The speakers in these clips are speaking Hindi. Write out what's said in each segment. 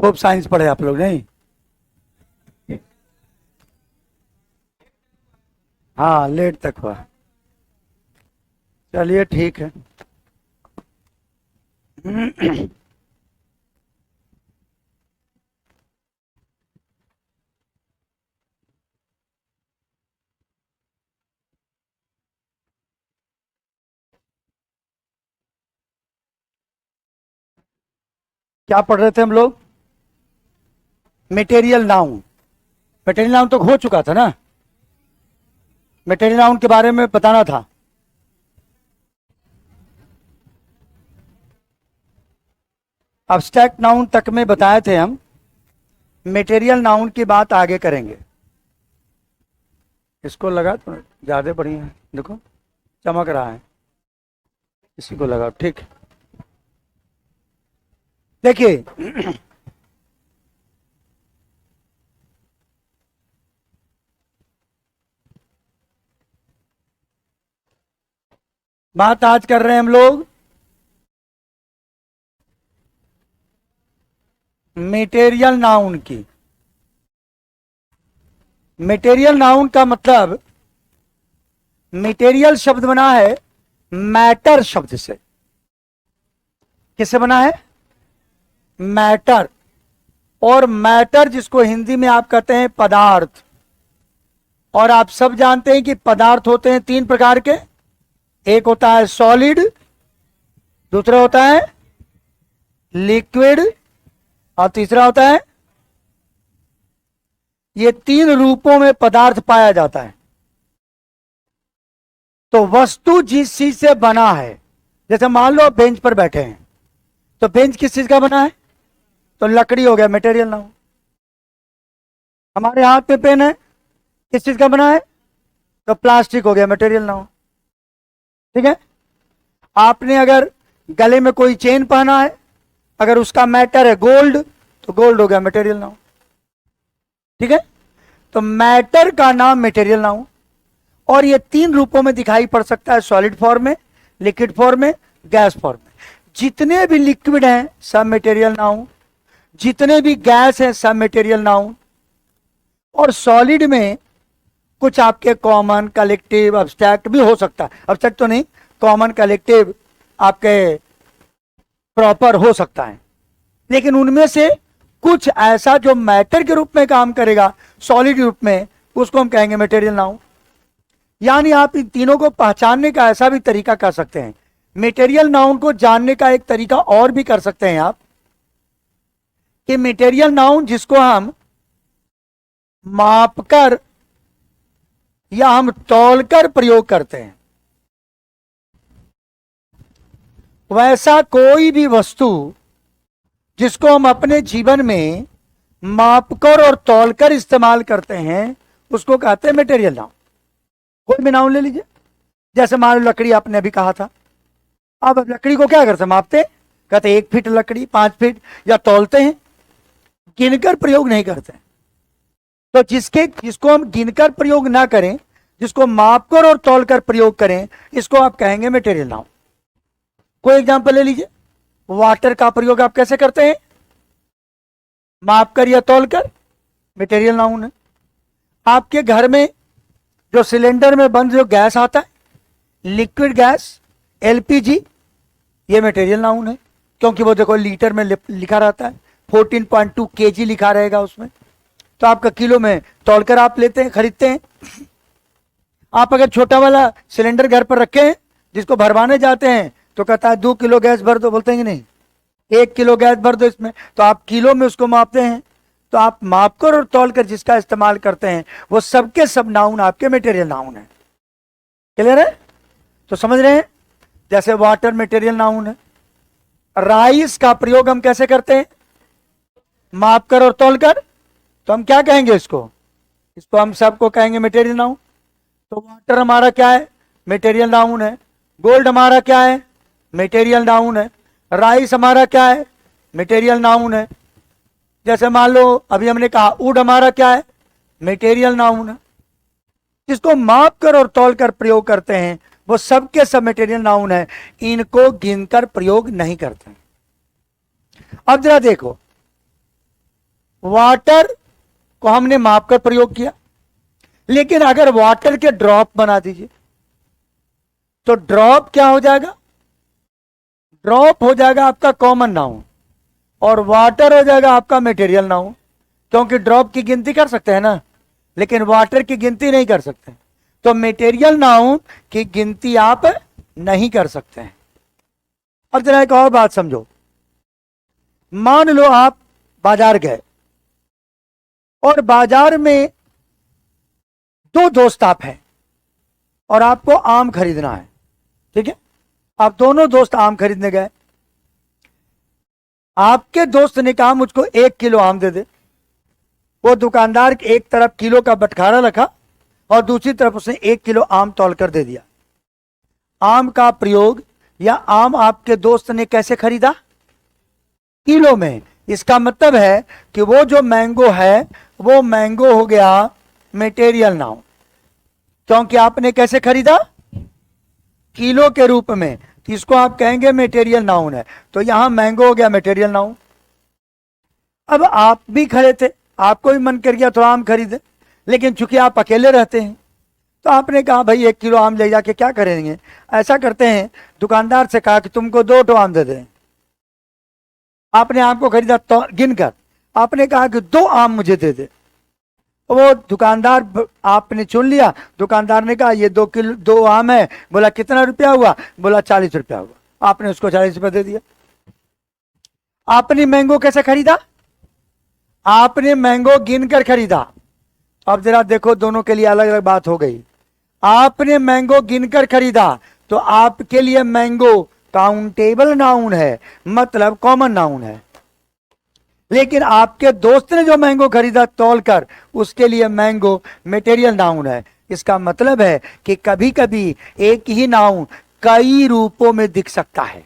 खूब साइंस पढ़े आप लोग नहीं? हाँ, लेट तक हुआ। चलिए ठीक है। क्या पढ़ रहे थे हम लोग? Material noun. मेटेरियल नाउन तो हो चुका था ना? मेटेरियल नाउन के बारे में बताना था। अब्स्ट्रैक्ट नाउन तक में बताए थे हम। मेटेरियल नाउन की बात आगे करेंगे। इसको लगा तो ज्यादा बढ़िया है, देखो चमक रहा है। इसी को लगा, ठीक। देखिए, बात आज कर रहे हैं हम लोग मेटेरियल नाउन की। मेटेरियल नाउन का मतलब, मेटेरियल शब्द बना है मैटर शब्द से। किससे बना है? मैटर। और मैटर जिसको हिंदी में आप कहते हैं पदार्थ। और आप सब जानते हैं कि पदार्थ होते हैं तीन प्रकार के। एक होता है सॉलिड, दूसरा होता है लिक्विड, और तीसरा होता है, ये तीन रूपों में पदार्थ पाया जाता है। तो वस्तु जिस चीज से बना है, जैसे मान लो बेंच पर बैठे हैं, तो बेंच किस चीज का बना है? तो लकड़ी हो गया मटेरियल नाउन। हमारे हाथ में पेन है, किस चीज का बना है? तो प्लास्टिक हो गया मटेरियल नाउन। ठीक है। आपने अगर गले में कोई चेन पहना है, अगर उसका मैटर है गोल्ड, तो गोल्ड हो गया मटेरियल नाउन। ठीक है। तो मैटर का नाम मटेरियल नाउन। और ये तीन रूपों में दिखाई पड़ सकता है, सॉलिड फॉर्म में, लिक्विड फॉर्म में, गैस फॉर्म में। जितने भी लिक्विड हैं सब मटेरियल नाउन, जितने भी गैस हैं सब मटेरियल नाउन। और सॉलिड में कुछ आपके कॉमन, कलेक्टिव, अब्स्ट्रैक्ट भी हो सकता है। अब्स्ट्रैक्ट तो नहीं, कॉमन, कलेक्टिव आपके प्रॉपर हो सकता है। लेकिन उनमें से कुछ ऐसा जो मैटर के रूप में काम करेगा, सॉलिड रूप में, उसको हम कहेंगे मटेरियल नाउन। यानी आप इन तीनों को पहचानने का ऐसा भी तरीका कर सकते हैं। मटेरियल नाउन को जानने का एक तरीका और भी कर सकते हैं आप, कि मटेरियल नाउन जिसको हम मापकर या हम तौलकर प्रयोग करते हैं, वैसा कोई भी वस्तु जिसको हम अपने जीवन में मापकर और तौलकर इस्तेमाल करते हैं, उसको कहते हैं मटेरियल नाउन। कोई भी नाउन ले लीजिए। जैसे मान लो लकड़ी, आपने अभी कहा था। अब लकड़ी को क्या करते हैं? मापते, कहते 1 फीट लकड़ी, 5 फीट, या तौलते हैं, गिनकर प्रयोग नहीं करते। तो जिसको हम गिनकर प्रयोग ना करें, जिसको मापकर और तौलकर प्रयोग करें, इसको आप कहेंगे मटेरियल नाउन। कोई एग्जांपल ले लीजिए। वाटर का प्रयोग आप कैसे करते हैं? मापकर या तौलकर, मटेरियल नाउन है। आपके घर में जो सिलेंडर में बंद जो गैस आता है, लिक्विड गैस, एलपीजी, ये मटेरियल नाउन है। क्योंकि वो देखो लीटर में लिखा रहता है, 14.2 kg लिखा रहेगा उसमें। तो आपका किलो में तौलकर आप लेते हैं, खरीदते हैं। आप अगर छोटा वाला सिलेंडर घर पर रखे हैं, जिसको भरवाने जाते हैं, तो कहता है 2 किलो गैस भर दो, बोलते हैं कि नहीं? 1 किलो गैस भर दो इसमें, तो आप किलो में उसको मापते हैं। तो आप मापकर और तौलकर जिसका इस्तेमाल करते हैं, वो सबके सब नाउन आपके मटेरियल नाउन है। क्लियर है? तो समझ रहे हैं? जैसे वाटर मटेरियल नाउन है। राइस का प्रयोग हम कैसे करते हैं? मापकर और तौलकर। तो हम क्या कहेंगे इसको? इसको हम सबको कहेंगे मटेरियल नाउन। तो वाटर हमारा क्या है? मटेरियल नाउन है। गोल्ड हमारा क्या है? मटेरियल नाउन है। राइस हमारा क्या है? मटेरियल नाउन है। जैसे मान लो अभी हमने कहा वुड हमारा क्या है? मटेरियल नाउन है। जिसको माप कर और तौल कर प्रयोग करते हैं, वो सबके सब मटेरियल नाउन है। इनको गिनकर प्रयोग नहीं करते। अब जरा देखो, वाटर को हमने मापकर प्रयोग किया, लेकिन अगर वाटर के ड्रॉप बना दीजिए तो ड्रॉप क्या हो जाएगा? ड्रॉप हो जाएगा आपका कॉमन नाउन और वाटर हो जाएगा आपका मटेरियल नाउन, क्योंकि ड्रॉप की गिनती कर सकते हैं ना, लेकिन वाटर की गिनती नहीं कर सकते। तो मटेरियल नाउन की गिनती आप नहीं कर सकते हैं। अब जरा एक और बात समझो। मान लो आप बाजार गए और बाजार में दो दोस्त आप हैं और आपको आम खरीदना है, ठीक है? आप दोनों दोस्त आम खरीदने गए। आपके दोस्त ने कहा मुझको 1 किलो आम दे दे। वो दुकानदार एक तरफ किलो का बटखारा रखा और दूसरी तरफ उसने 1 किलो आम तौल कर दे दिया। आम का प्रयोग या आम आपके दोस्त ने कैसे खरीदा? किलो में। इसका मतलब है कि वो जो मैंगो है वो मैंगो हो गया मटेरियल नाउन, क्योंकि आपने कैसे खरीदा? किलो के रूप में। तो इसको आप कहेंगे मटेरियल नाउन है। तो यहां मैंगो हो गया मटेरियल नाउन। अब आप भी खड़े थे, आपको भी मन कर गया थोड़ा आम खरीदे, लेकिन चूंकि आप अकेले रहते हैं तो आपने कहा भाई 1 किलो आम ले जाके क्या करेंगे? ऐसा करते हैं, दुकानदार से कहा कि तुमको 2 ठो आम दे दें। आपने आम को खरीदा तो गिनकर आपने कहा कि 2 आम मुझे दे दे। वो दुकानदार, आपने चुन लिया, दुकानदार ने कहा ये 2 किलो 2 आम है। बोला कितना रुपया हुआ? बोला 40 रुपया हुआ। आपने उसको 40 रुपया दे दिया। आपने मैंगो कैसे खरीदा? आपने मैंगो गिनकर खरीदा। अब जरा देखो, दोनों के लिए अलग अलग बात हो गई। आपने मैंगो गिनकर खरीदा तो आपके लिए मैंगो काउंटेबल नाउन है, मतलब कॉमन नाउन है। लेकिन आपके दोस्त ने जो मैंगो खरीदा तौलकर, उसके लिए मैंगो मटेरियल नाउन है। इसका मतलब है कि कभी कभी एक ही नाउन कई रूपों में दिख सकता है।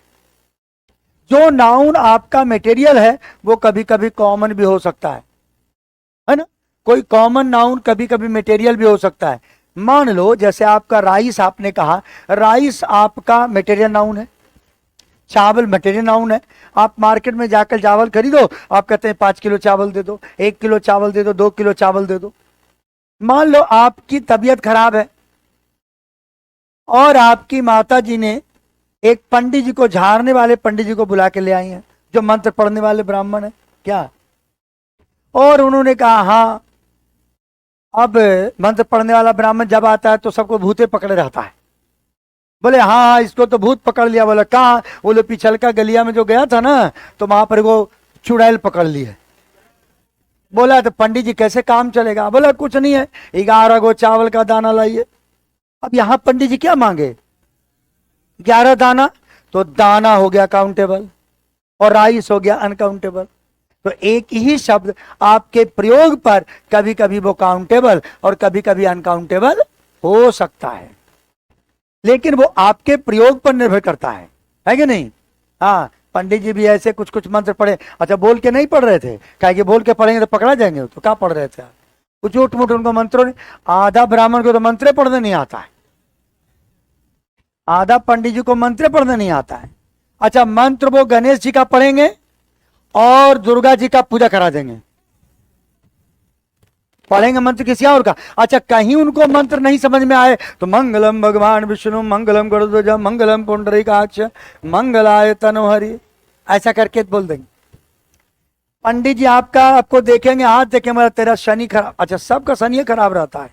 जो नाउन आपका मटेरियल है वो कभी कभी कॉमन भी हो सकता है ना? कोई कॉमन नाउन कभी कभी मटेरियल भी हो सकता है। मान लो जैसे आपका राइस, आपने कहा राइस आपका मटेरियल नाउन है, चावल मटेरियल नाउन है। आप मार्केट में जाकर चावल खरीदो, आप कहते हैं 5 किलो चावल दे दो, 1 किलो चावल दे दो, 2 किलो चावल दे दो। मान लो आपकी तबीयत खराब है और आपकी माता जी ने एक पंडित जी को, झाड़ने वाले पंडित जी को बुला के ले आई हैं, जो मंत्र पढ़ने वाले ब्राह्मण है क्या, और उन्होंने कहा हाँ, अब मंत्र पढ़ने वाला ब्राह्मण जब आता है तो सबको भूते पकड़े रहता है। बोले हाँ इसको तो भूत पकड़ लिया। बोला कहाँ? बोले पिछल का गलिया में जो गया था ना तो वहां पर वो चुड़ैल पकड़ ली है। बोला तो पंडित जी कैसे काम चलेगा? बोला कुछ नहीं है, 11 गो चावल का दाना लाइए। अब यहां पंडित जी क्या मांगे? 11 दाना, तो दाना हो गया काउंटेबल और राइस हो गया अनकाउंटेबल। तो एक ही शब्द आपके प्रयोग पर कभी कभी वो काउंटेबल और कभी कभी अनकाउंटेबल हो सकता है, लेकिन वो आपके प्रयोग पर निर्भर करता है कि नहीं? हाँ, पंडित जी भी ऐसे कुछ कुछ मंत्र पढ़े। अच्छा, बोल के नहीं पढ़ रहे थे, क्या कि बोल के पढ़ेंगे तो पकड़ा जाएंगे, तो क्या पढ़ रहे थे? कुछ उठ मुठ उनको मंत्रों ने, आधा ब्राह्मण को तो मंत्र पढ़ने नहीं आता है, आधा पंडित जी को मंत्र पढ़ने नहीं आता है। अच्छा, मंत्र वो गणेश जी का पढ़ेंगे और दुर्गा जी का पूजा करा देंगे, पढ़ेंगे मंत्र किसी और का। अच्छा, कहीं उनको मंत्र नहीं समझ में आए तो मंगलम भगवान विष्णु मंगलम गरुड़ध्वज मंगलम पुंडरीकाक्ष मंगलाय तनोहरि, ऐसा करके बोल देंगे। पंडित जी आपको देखेंगे, हाथ देखेंगे, मेरा तेरा शनि खराब। अच्छा, सबका शनि खराब रहता है।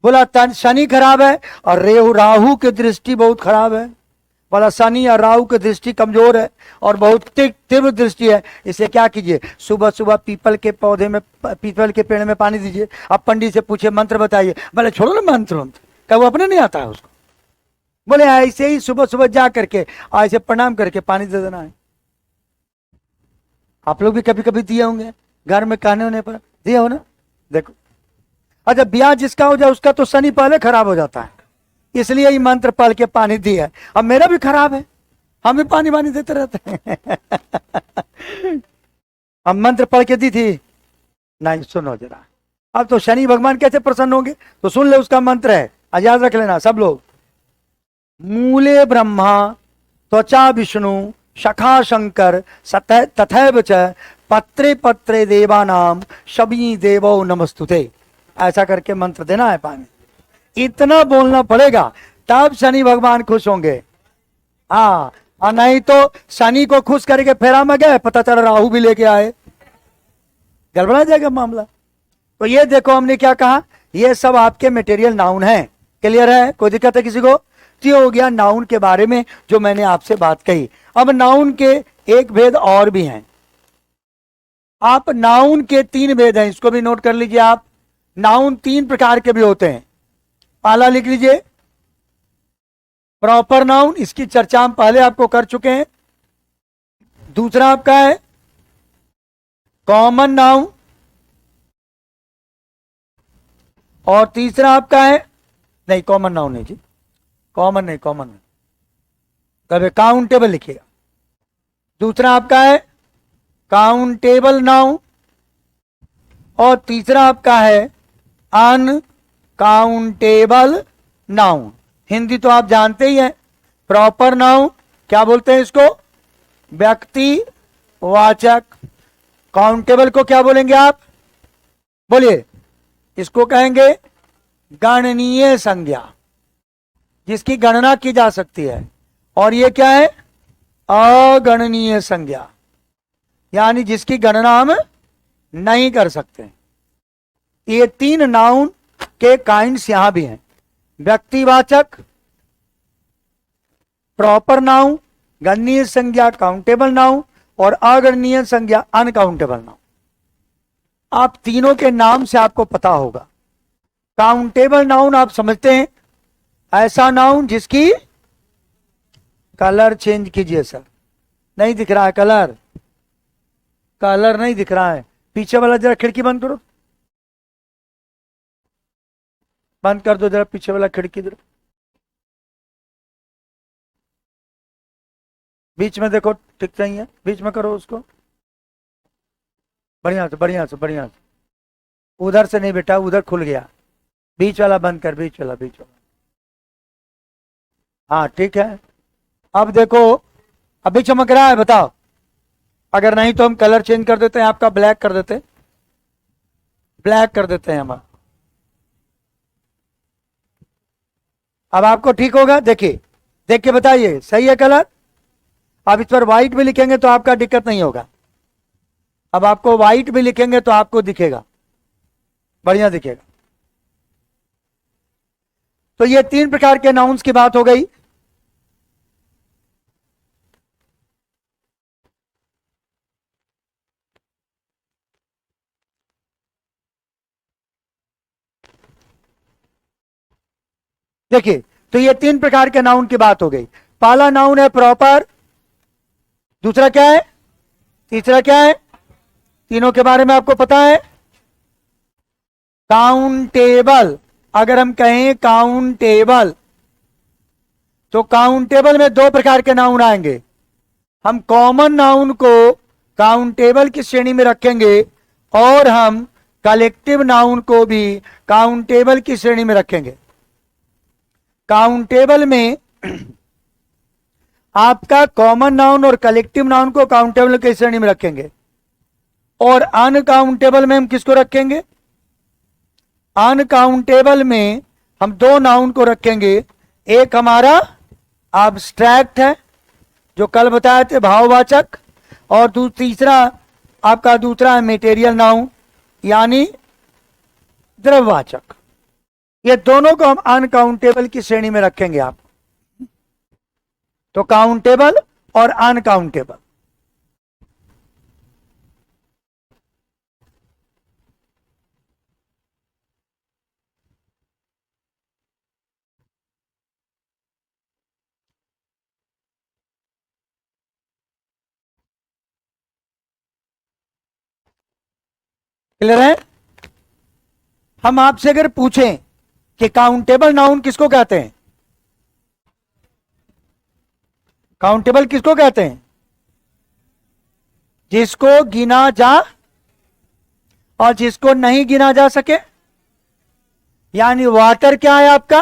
बोला शनि खराब है और राहु की दृष्टि बहुत खराब है। बोला शनि और राहु की दृष्टि कमजोर है और बहुत तीव्र दृष्टि है, इसे क्या कीजिए, सुबह सुबह पीपल के पौधे में, पीपल के पेड़ में पानी दीजिए। अब पंडित से पूछे मंत्र बताइए, बोले छोड़ो ना मंत्र, क्या वो अपने नहीं आता है उसको? बोले ऐसे ही सुबह सुबह जा करके ऐसे प्रणाम करके पानी दे देना है। आप लोग भी कभी कभी दिए होंगे, घर में कहने होने पर दिए हो ना। देखो, अच्छा ब्याह जिसका हो जाए उसका तो शनि पहले खराब हो जाता है, इसलिए ये मंत्र पढ़ के पानी दिया। अब मेरा भी खराब है, हम भी पानी पानी देते रहते हैं। अब मंत्र पढ़ के दी थी, नहीं सुनो जरा, अब तो शनि भगवान कैसे प्रसन्न होंगे? तो सुन ले, उसका मंत्र है, याद रख लेना सब लोग। मूले ब्रह्मा त्वचा विष्णु शखा शंकर तथैव च पत्रे पत्रे देवानाम शबी देवो नमस्तुते, ऐसा करके मंत्र देना है पानी। इतना बोलना पड़ेगा तब शनि भगवान खुश होंगे। हाँ, और नहीं तो शनि को खुश करके फेरा में गए, पता चला राहु भी लेके आए, गड़बड़ा जाएगा मामला। तो ये देखो हमने क्या कहा, ये सब आपके मटेरियल नाउन है। क्लियर है? कोई दिक्कत है किसी को? तो ये हो गया नाउन के बारे में जो मैंने आपसे बात कही। अब नाउन के एक भेद और भी हैं। आप नाउन के 3 भेद हैं, इसको भी नोट कर लीजिए आप। नाउन 3 प्रकार के भी होते हैं। पहला लिख लीजिए प्रॉपर नाउन, इसकी चर्चा हम पहले आपको कर चुके हैं। दूसरा आपका है कॉमन नाउन, और तीसरा आपका है, नहीं कॉमन नाउन नहीं जी, कॉमन नहीं, कॉमन नहीं, कभी काउंटेबल लिखिएगा। दूसरा आपका है काउंटेबल नाउन, और तीसरा आपका है अनकाउंटेबल नाउन। हिंदी तो आप जानते ही हैं। प्रॉपर नाउन क्या बोलते हैं इसको? व्यक्तिवाचक। काउंटेबल को क्या बोलेंगे आप? बोलिए। इसको कहेंगे गणनीय संज्ञा, जिसकी गणना की जा सकती है। और ये क्या है? अगणनीय संज्ञा, यानी जिसकी गणना हम नहीं कर सकते। ये 3 नाउन के काइंड्स यहां भी हैं। व्यक्तिवाचक, प्रॉपर नाउन, गणनीय संज्ञा काउंटेबल नाउन, और अगणनीय संज्ञा अनकाउंटेबल नाउन। आप तीनों के नाम से आपको पता होगा। काउंटेबल नाउन आप समझते हैं, ऐसा नाउन जिसकी कलर चेंज कीजिए सर, नहीं दिख रहा है कलर, कलर नहीं दिख रहा है। पीछे वाला जरा खिड़की बंद करो, बंद कर दो जरा पीछे वाला खिड़की। जरा बीच में देखो, ठीक नहीं है, बीच में करो उसको बढ़िया से, बढ़िया से, बढ़िया से। उधर से नहीं बेटा, उधर खुल गया, बीच वाला बंद कर, बीच वाला, बीच वाला। हाँ ठीक है। अब देखो, अभी चमक रहा है, बताओ। अगर नहीं तो हम कलर चेंज कर देते हैं, आपका ब्लैक कर देते, ब्लैक कर देते हैं हम। अब आपको ठीक होगा, देखिए, देख के बताइए सही है कलर। अब इस पर व्हाइट भी लिखेंगे तो आपका दिक्कत नहीं होगा। अब आपको व्हाइट भी लिखेंगे तो आपको दिखेगा, बढ़िया दिखेगा। तो ये 3 प्रकार के नाउन्स की बात हो गई। देखिए, तो ये 3 प्रकार के नाउन की बात हो गई। पहला नाउन है प्रॉपर, दूसरा क्या है, तीसरा क्या है? तीनों के बारे में आपको पता है। काउंटेबल, अगर हम कहें काउंटेबल, तो काउंटेबल में 2 प्रकार के नाउन आएंगे। हम कॉमन नाउन को काउंटेबल की श्रेणी में रखेंगे, और हम कलेक्टिव नाउन को भी काउंटेबल की श्रेणी में रखेंगे। काउंटेबल में आपका कॉमन नाउन और कलेक्टिव नाउन को काउंटेबल की श्रेणी में रखेंगे, और अनकाउंटेबल में हम किसको रखेंगे? अनकाउंटेबल में हम 2 नाउन को रखेंगे। एक हमारा एब्स्ट्रैक्ट है, जो कल बताए थे, भाववाचक, और तीसरा आपका दूसरा है मटेरियल नाउन, यानी द्रव्यवाचक। ये दोनों को हम अनकाउंटेबल की श्रेणी में रखेंगे आप। तो काउंटेबल और अनकाउंटेबल। क्लियर है? हम आपसे अगर पूछें कि काउंटेबल नाउन किसको कहते हैं, काउंटेबल किसको कहते हैं? जिसको गिना जा और जिसको नहीं गिना जा सके। यानी वाटर क्या है आपका?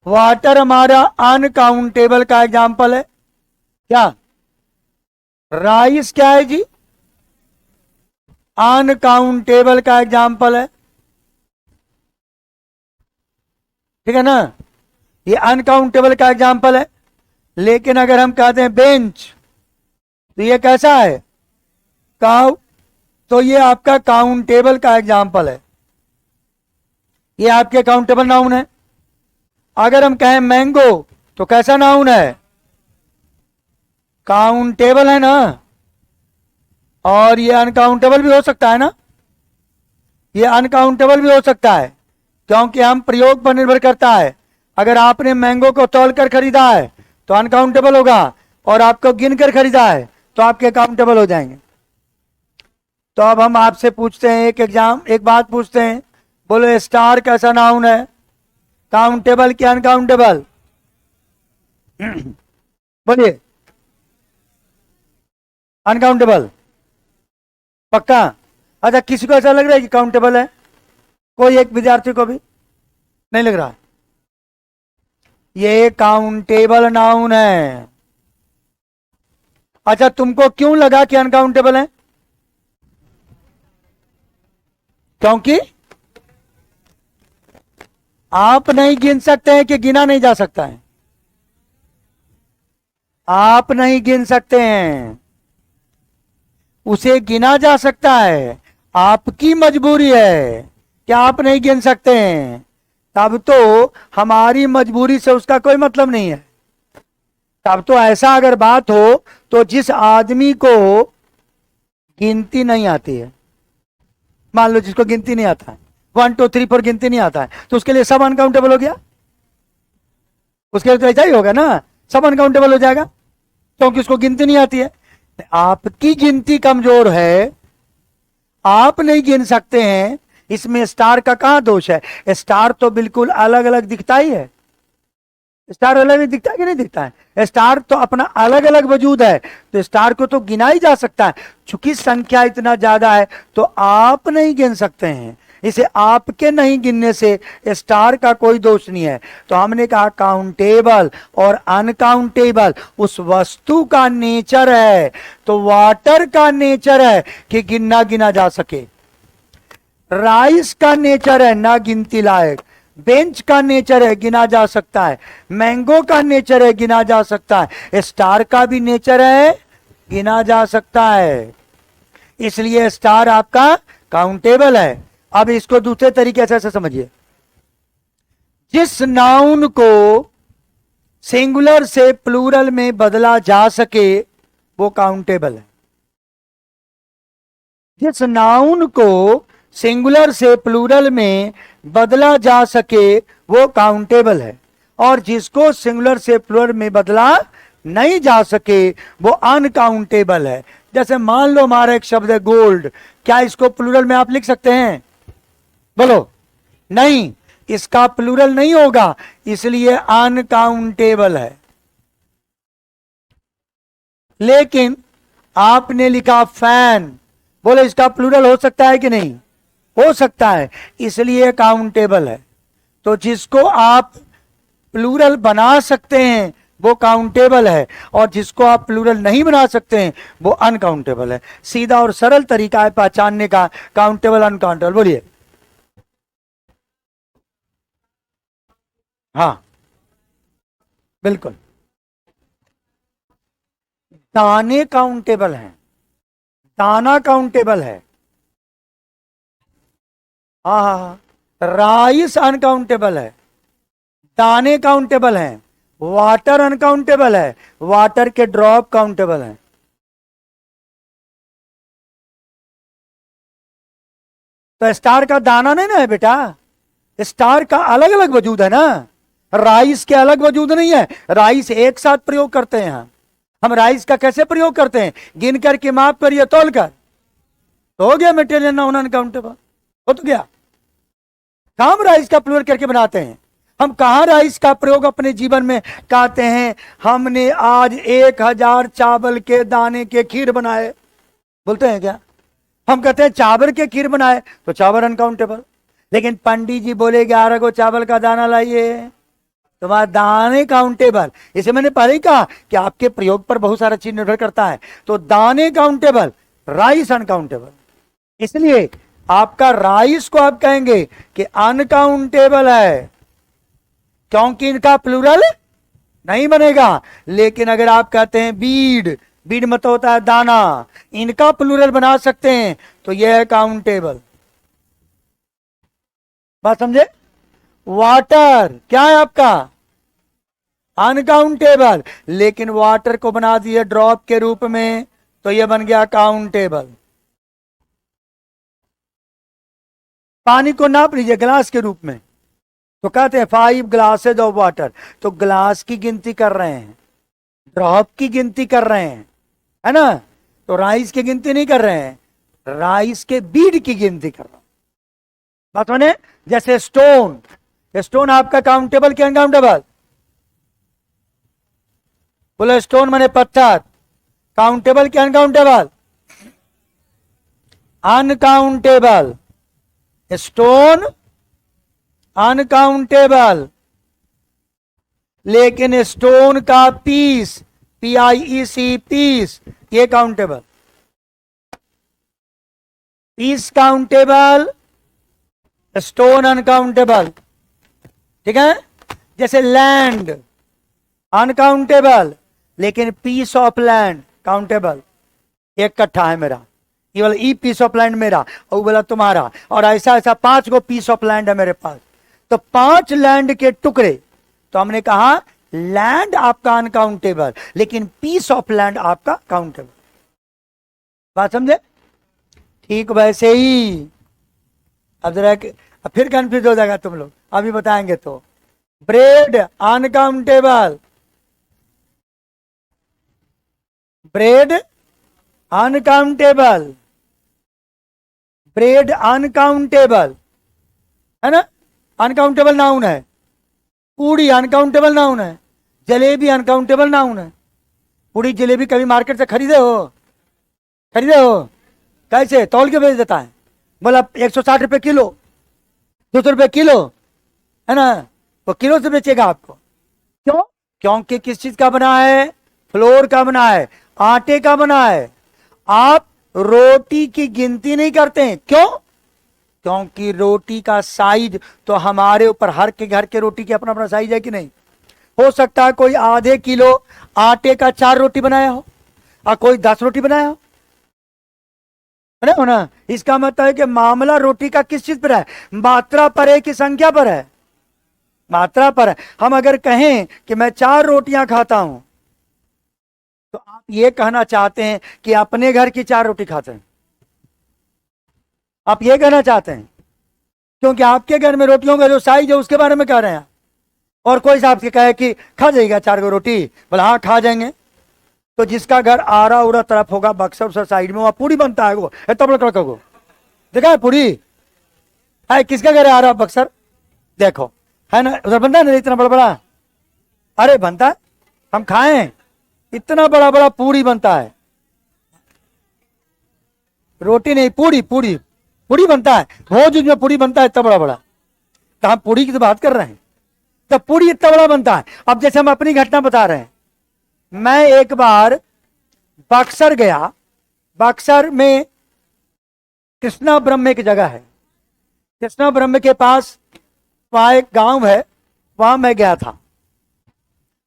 वाटर हमारा अनकाउंटेबल का एग्जाम्पल है। क्या? राइस क्या है जी? अनकाउंटेबल का एग्जाम्पल है, ठीक है ना, ये अनकाउंटेबल का एग्जाम्पल है। लेकिन अगर हम कहते हैं बेंच, तो ये कैसा है? काउ तो ये आपका काउंटेबल का एग्जाम्पल है, ये आपके काउंटेबल नाउन है। अगर हम कहें मैंगो, तो कैसा नाउन है? काउंटेबल है ना। और ये अनकाउंटेबल भी हो सकता है ना, ये अनकाउंटेबल भी हो सकता है, क्योंकि हम प्रयोग पर निर्भर करता है। अगर आपने मैंगो को तौल कर खरीदा है तो अनकाउंटेबल होगा, और आपको गिन कर खरीदा है तो आपके काउंटेबल हो जाएंगे। तो अब हम आपसे पूछते हैं एक बात पूछते हैं, बोलो स्टार कैसा नाउन है? काउंटेबल क्या अनकाउंटेबल? बोलिए। अनकाउंटेबल, पक्का? अच्छा, किसी को ऐसा लग रहा है कि काउंटेबल है? कोई एक विद्यार्थी को भी नहीं लग रहा? ये काउंटेबल नाउन है। अच्छा, तुमको क्यों लगा कि अनकाउंटेबल है? क्योंकि आप नहीं गिन सकते हैं कि गिना नहीं जा सकता है? आप नहीं गिन सकते हैं, उसे गिना जा सकता है। आपकी मजबूरी है कि आप नहीं गिन सकते हैं, तब तो हमारी मजबूरी से उसका कोई मतलब नहीं है। तब तो ऐसा अगर बात हो तो जिस आदमी को गिनती नहीं आती है, मान लो जिसको गिनती नहीं आता है, 1 2 3 4 गिनती नहीं आता है, तो उसके लिए सब अनकाउंटेबल हो गया? उसके लिए तो ऐसा ही होगा ना, सब अनकाउंटेबल हो जाएगा, क्योंकि उसको गिनती नहीं आती है। आपकी गिनती कमजोर है, आप नहीं गिन सकते हैं, इसमें स्टार का कहां दोष है? स्टार तो बिल्कुल अलग अलग दिखता ही है। स्टार अलग अलग दिखता है कि नहीं दिखता है? स्टार तो अपना अलग अलग वजूद है, तो स्टार को तो गिना ही जा सकता है। चूंकि संख्या इतना ज्यादा है तो आप नहीं गिन सकते हैं, इसे आपके नहीं गिनने से स्टार का कोई दोष नहीं है। तो हमने कहा काउंटेबल और अनकाउंटेबल उस वस्तु का नेचर है। तो वाटर का नेचर है कि गिना गिना जा सके, राइस का नेचर है ना गिनती लायक, बेंच का नेचर है गिना जा सकता है, मैंगो का नेचर है गिना जा सकता है, स्टार का भी नेचर है गिना जा सकता है। इसलिए स्टार आपका काउंटेबल है। अब इसको दूसरे तरीके से समझिए, जिस नाउन को सिंगुलर से प्लूरल में बदला जा सके वो काउंटेबल है। जिस नाउन को सिंगुलर से प्लूरल में बदला जा सके वो काउंटेबल है, और जिसको सिंगुलर से प्लूरल में बदला नहीं जा सके वो अनकाउंटेबल है। जैसे मान लो हमारा एक शब्द है गोल्ड, क्या इसको प्लूरल में आप लिख सकते हैं? बोलो। नहीं, इसका प्लूरल नहीं होगा, इसलिए अनकाउंटेबल है। लेकिन आपने लिखा फैन, बोले इसका प्लूरल हो सकता है कि नहीं? हो सकता है, इसलिए काउंटेबल है। तो जिसको आप प्लूरल बना सकते हैं वो काउंटेबल है, और जिसको आप प्लूरल नहीं बना सकते हैं वो अनकाउंटेबल है। सीधा और सरल तरीका है पहचानने का काउंटेबल अनकाउंटेबल। बोलिए। हाँ बिल्कुल, दाने काउंटेबल हैं, दाना काउंटेबल है। हाँ हाँ हाँ, राइस अनकाउंटेबल है, दाने काउंटेबल हैं, वाटर अनकाउंटेबल है, वाटर के ड्रॉप काउंटेबल हैं। तो स्टार का दाना नहीं ना है बेटा, स्टार का अलग अलग वजूद है ना, राइस के अलग वजूद नहीं है। राइस एक साथ प्रयोग करते हैं हम राइस का कैसे प्रयोग करते हैं? गिन करके, माप करिए, तोल कर, तो हो गया मटेरियल नाउन अनकाउंटेबल, हो तो गया। काम राइस का प्लूरल करके बनाते हैं हम। कहां राइस का प्रयोग अपने जीवन में कहते हैं? हमने आज 1000 चावल के दाने के खीर बनाए, बोलते हैं क्या? हम कहते हैं चावल के खीर बनाए, तो चावल अनकाउंटेबल। लेकिन पंडित जी बोले 11 को चावल का दाना लाइए, तुम्हारा दाने काउंटेबल। इसे मैंने पहले ही कहा कि आपके प्रयोग पर बहुत सारा चीज निर्भर करता है। तो दाने काउंटेबल, राइस अनकाउंटेबल। इसलिए आपका राइस को आप कहेंगे कि अनकाउंटेबल है, क्योंकि इनका प्लूरल नहीं बनेगा। लेकिन अगर आप कहते हैं बीड, बीड मतलब होता है दाना, इनका प्लूरल बना सकते हैं, तो यह है काउंटेबल। बात समझे? वाटर क्या है आपका? अनकाउंटेबल, लेकिन वाटर को बना दिए ड्रॉप के रूप में, तो यह बन गया काउंटेबल। पानी को नाप लीजिए ग्लास के रूप में, तो कहते हैं 5 ग्लासेज ऑफ वाटर। तो ग्लास की गिनती कर रहे हैं, ड्रॉप की गिनती कर रहे हैं, है ना? तो राइस की गिनती नहीं कर रहे हैं, राइस के बीड की गिनती कर रहे हैं। बात बने? जैसे स्टोन, स्टोन आपका काउंटेबल क्या अनकाउंटेबल? बोले स्टोन माने पत्थर, काउंटेबल क्या अनकाउंटेबल? अनकाउंटेबल। स्टोन अनकाउंटेबल, लेकिन स्टोन का पीस, PIEC पीस, ये countable. Piece countable, stone uncountable. ठीक है? जैसे लैंड अनकाउंटेबल, लेकिन पीस ऑफ लैंड काउंटेबल। 1 कट्ठा है मेरा, ये वाला ई पीस ऑफ लैंड मेरा, और वो वाला तुम्हारा, और ऐसा ऐसा 5 गो पीस ऑफ लैंड है मेरे पास। तो 5 लैंड के टुकड़े, तो हमने कहा लैंड आपका अनकाउंटेबल, लेकिन पीस ऑफ लैंड आपका काउंटेबल। बात समझे? ठीक वैसे ही अब जरा फिर कंफ्यूज हो जाएगा तुम लोग, अभी बताएंगे। तो bread uncountable, bread uncountable, bread uncountable, है ना? अनकाउंटेबल नाउन है। पूड़ी अनकाउंटेबल नाउन है। जलेबी अनकाउंटेबल नाउन है। पूड़ी जलेबी कभी मार्केट से खरीदे हो? खरीदे हो? कैसे तौल के बेच देता है? बोला 160 रुपए किलो, 200 रुपए किलो, है ना? वो किलो से बेचेगा आपको। क्यों? क्योंकि किस चीज का बना है? फ्लोर का बना है, आटे का बना है। आप रोटी की गिनती नहीं करते हैं। क्यों? क्योंकि रोटी का साइज तो हमारे ऊपर, हर के घर के रोटी की अपना अपना साइज है कि नहीं? हो सकता है कोई आधे किलो आटे का 4 रोटी बनाया हो, और कोई 10 रोटी बनाया हो, है ना? इसका मतलब है कि मामला रोटी का किस चीज पर है? मात्रा पर है कि संख्या पर है? मात्रा पर है। हम अगर कहें कि मैं 4 रोटियां खाता हूं, तो आप ये कहना चाहते हैं कि अपने घर की 4 रोटी खाते हैं, आप ये कहना चाहते हैं, क्योंकि आपके घर में रोटियों का जो साइज है उसके बारे में कह रहे हैं। और कोई साहब से कहे कि खा जाएगा 4 गो रोटी, बोला हाँ खा जाएंगे। तो जिसका घर आरा उरा तरफ होगा, बक्सर उस साइड में, वहां पूरी बनता है। वो तब लड़का को देखा है पूरी है? किसका घर है आरा बक्सर? देखो, है ना? उधर बनता है ना इतना बड़ा बड़ा, अरे बनता है, हम खाएं, इतना बड़ा बड़ा पूरी बनता है। रोटी नहीं, पूरी, पूरी, पूरी बनता है। भोज में पूरी बनता है इतना बड़ा बड़ा। तो हम पूरी की तो बात कर रहे हैं, तो पूरी इतना बड़ा बनता है। अब जैसे हम अपनी घटना बता रहे हैं, मैं एक बार बक्सर गया। बक्सर में कृष्णा ब्रह्म एक जगह है, कृष्णा ब्रह्म के पास वहां एक गांव है, वहां मैं गया था।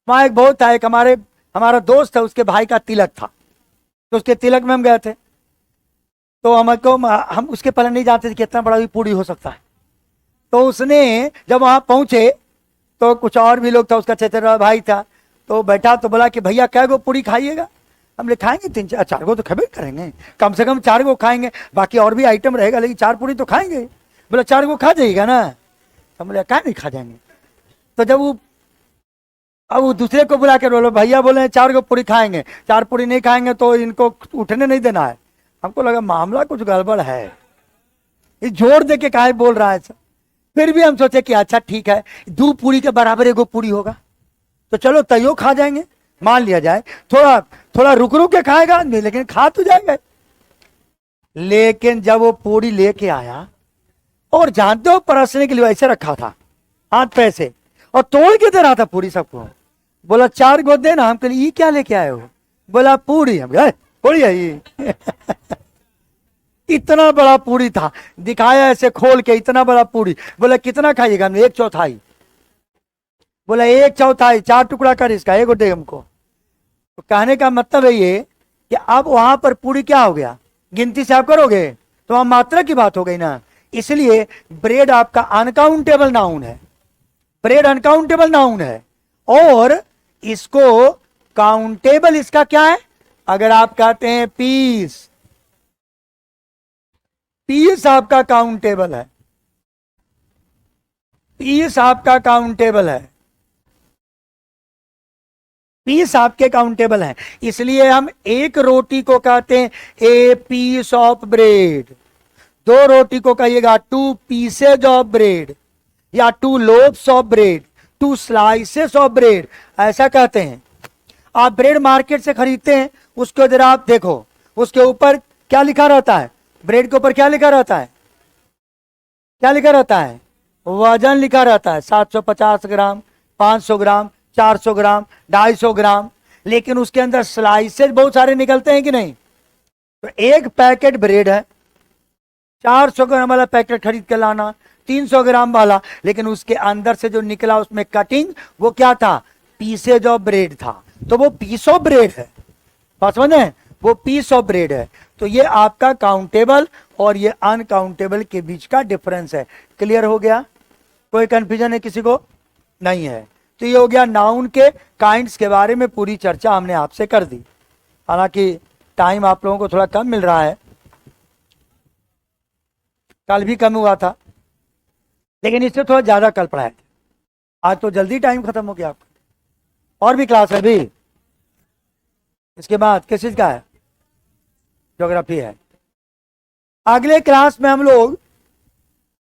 वहां एक बहुत था, एक हमारा दोस्त था, उसके भाई का तिलक था, तो उसके तिलक में हम गए थे। तो हम उसके पहले नहीं जानते थे कि इतना बड़ा भी पूरी हो सकता है। तो उसने जब वहां पहुंचे तो कुछ और भी लोग था, उसका चचेरा भाई था, तो बैठा तो बोला कि भैया क्या गो पूरी खाइएगा? हम ले खाएंगे 3-4 गो तो खबे करेंगे, कम से कम 4 गो खाएंगे, बाकी और भी आइटम रहेगा, लेकिन 4 पूरी तो खाएंगे। बोला 4 गो खा जाइएगा ना? तो बोले क्या नहीं खा जाएंगे। तो जब वो दूसरे को बुला के बोलो, भैया बोले 4 गो पूरी खाएंगे, 4 पूरी नहीं खाएंगे तो इनको उठने नहीं देना है। हमको लगा मामला कुछ गड़बड़ है, ये जोर दे के काहे बोल रहा है सर। फिर भी हम सोचे कि अच्छा ठीक है, 2 पूरी के बराबर 1 पूरी होगा, तो चलो तैयो खा जाएंगे, मान लिया जाए। थोड़ा थोड़ा रुक रुक के खाएगा नहीं, लेकिन खा तो जाएगा। लेकिन जब वो पूरी लेके आया, और जानते हो परसने के लिए ऐसे रखा था हाथ पे से, और तोड़ के दे रहा था पूरी सबको। बोला 4 गो देना। हम कहले ये क्या लेके आए हो? बोला पूरी। हम गए पूरी है ये इतना बड़ा पूरी था, दिखाया ऐसे खोल के, इतना बड़ा पूरी। बोला कितना खाइएगा? हमने 1/4। बोला 1/4, 4 टुकड़ा कर इसका, 1 दे हमको। तो कहने का मतलब है ये कि अब वहां पर पूरी क्या हो गया, गिनती से आप करोगे तो वहां मात्रा की बात हो गई ना। इसलिए ब्रेड आपका अनकाउंटेबल नाउन है, ब्रेड अनकाउंटेबल नाउन है। और इसको काउंटेबल इसका क्या है? अगर आप कहते हैं पीस, पीस आपका काउंटेबल है, पीस आपका काउंटेबल है, पीस आपके काउंटेबल है। इसलिए हम एक रोटी को कहते हैं ए पीस ऑफ ब्रेड, 2 रोटी को कहिएगा 2 पीसेज ऑफ ब्रेड, या 2 lobes of bread, 2 slices of bread, ऐसा कहते हैं। आप ब्रेड मार्केट से खरीदते हैं, उसको जरा आप देखो, उसके ऊपर क्या लिखा रहता है? ब्रेड के ऊपर क्या लिखा रहता है? क्या लिखा रहता है? वजन लिखा रहता है, 750 ग्राम, 500 ग्राम, 400 ग्राम, 250 ग्राम। लेकिन उसके अंदर स्लाइसेस बहुत सारे निकलते हैं कि नहीं? तो एक पैकेट ब्रेड है, 400 ग्राम वाला पैकेट खरीद के लाना, 300 ग्राम वाला, लेकिन उसके अंदर से जो निकला उसमें कटिंग, वो क्या था? पीसेज ऑफ ब्रेड था। तो वो पीस ऑफ ब्रेड है, बात समझे? वो पीस ऑफ ब्रेड है। तो ये आपका काउंटेबल और ये अनकाउंटेबल के बीच का डिफरेंस है। क्लियर हो गया? कोई कंफ्यूजन है किसी को? नहीं है। तो ये हो गया नाउन के काइंड्स के बारे में पूरी चर्चा हमने आपसे कर दी। हालांकि टाइम आप लोगों को थोड़ा कम मिल रहा है, कल भी कम हुआ था, लेकिन इससे थोड़ा ज्यादा कल पढ़ाया था। आज तो जल्दी टाइम खत्म हो गया आपका। और भी क्लास है भी इसके बाद? किस चीज का है? ज्योग्राफी है। अगले क्लास में हम लोग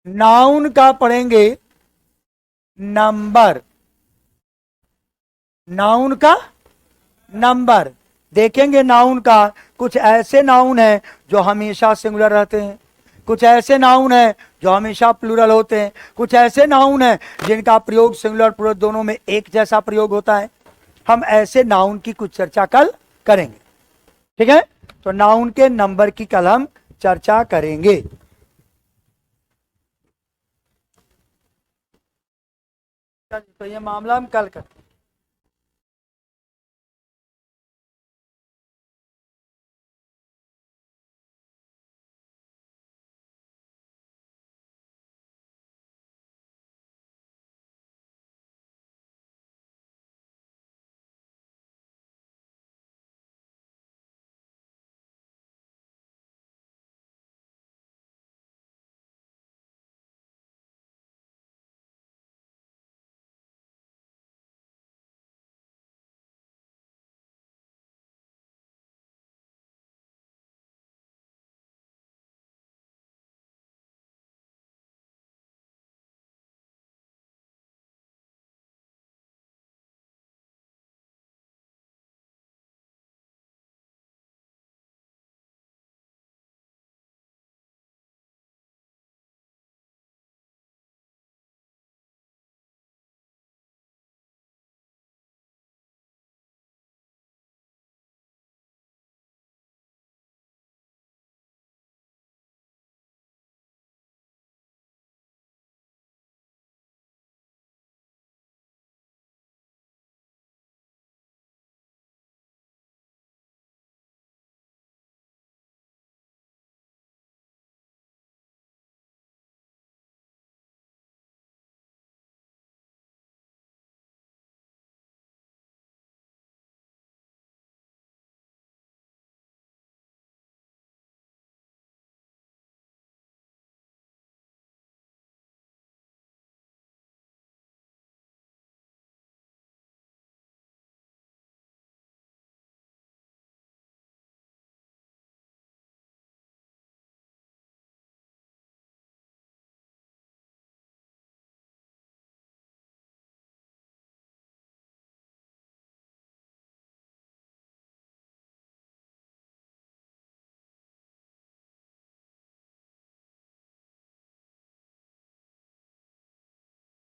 नाउन का पढ़ेंगे नंबर, नाउन का नंबर देखेंगे। नाउन का कुछ ऐसे नाउन है जो हमेशा सिंगुलर रहते हैं, कुछ ऐसे नाउन है जो हमेशा प्लूरल होते हैं, कुछ ऐसे नाउन है जिनका प्रयोग सिंगुलर प्लूरल दोनों में एक जैसा प्रयोग होता है। हम ऐसे नाउन की कुछ चर्चा कल करेंगे, ठीक है? तो नाउन के नंबर की कल हम चर्चा करेंगे। तो ये मामला हम कल करें।